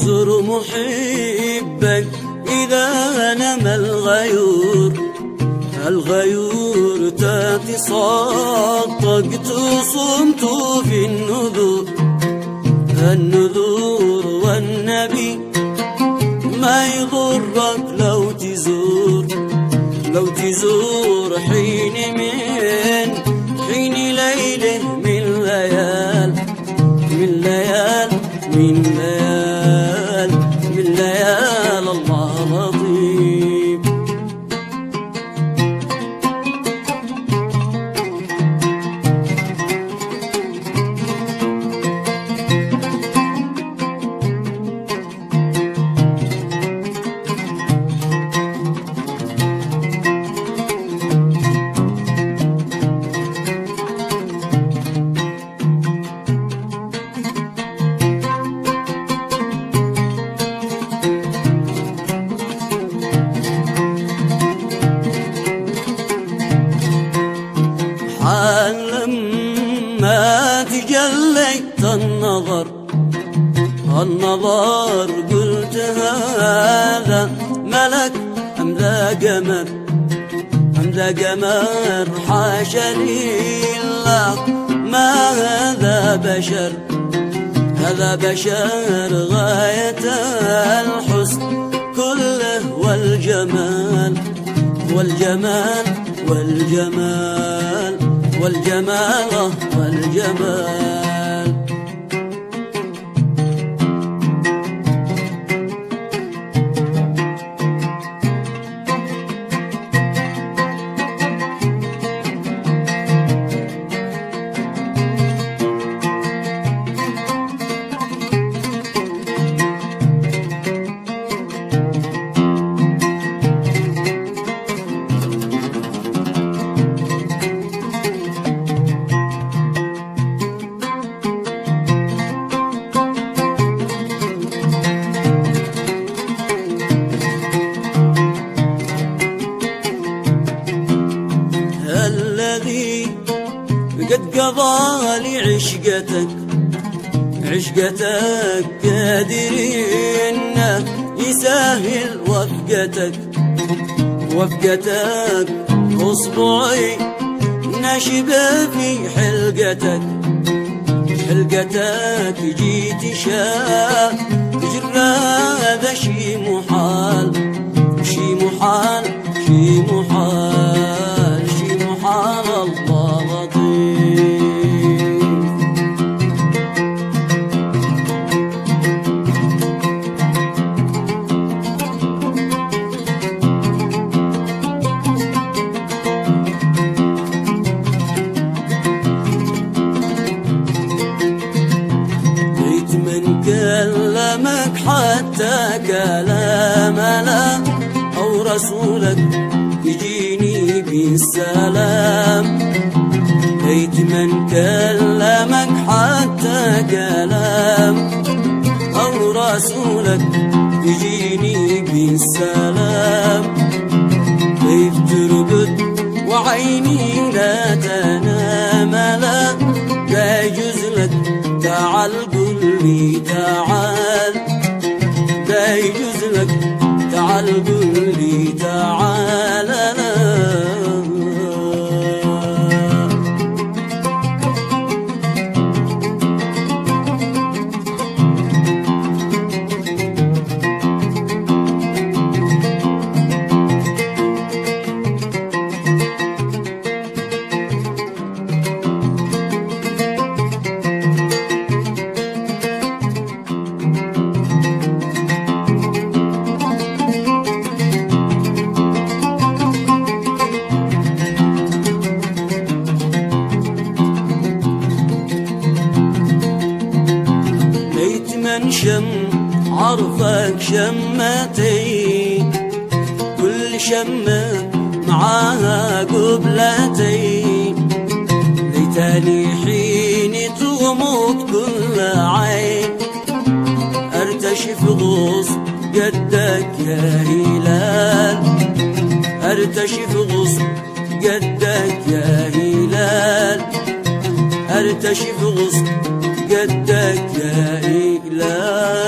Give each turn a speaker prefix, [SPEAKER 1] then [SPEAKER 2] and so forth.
[SPEAKER 1] زر محبك إذا نمى الغيور تاتي صدقت صمت في النذور والنبي ما يضرك لو تزور حين ليله من ليال الله لطيف. لما تجليت النظر قلت هذا ملك أم ذا قمر حاشا لله ما هذا بشر غاية الحسن كله والجمال الذي قد قضى لي عشقتك قادر إنه يسهل وفقتك أصبعي نشبه في حلقتك جيت جرى هذا شي محال الله لطيف. بيت من كلمك حتى كلام لا أو رسولك يجيني بالسلام. بيت من كلمك حتى كلام أو رسولك يجيني بالسلام. كيف ترقد وعيني لا تنام لا يجوز لك تعال قل لي تعال لا يجوز لك تعال قل لي تعال. عرفك شمتي كل شمة معاها قبلتي. ليتني حين تغمض كل عين ارتشف غص قدك يا هلال. ارتشف غص قدك يا هلال. ارتشف غص قدك يا هلال.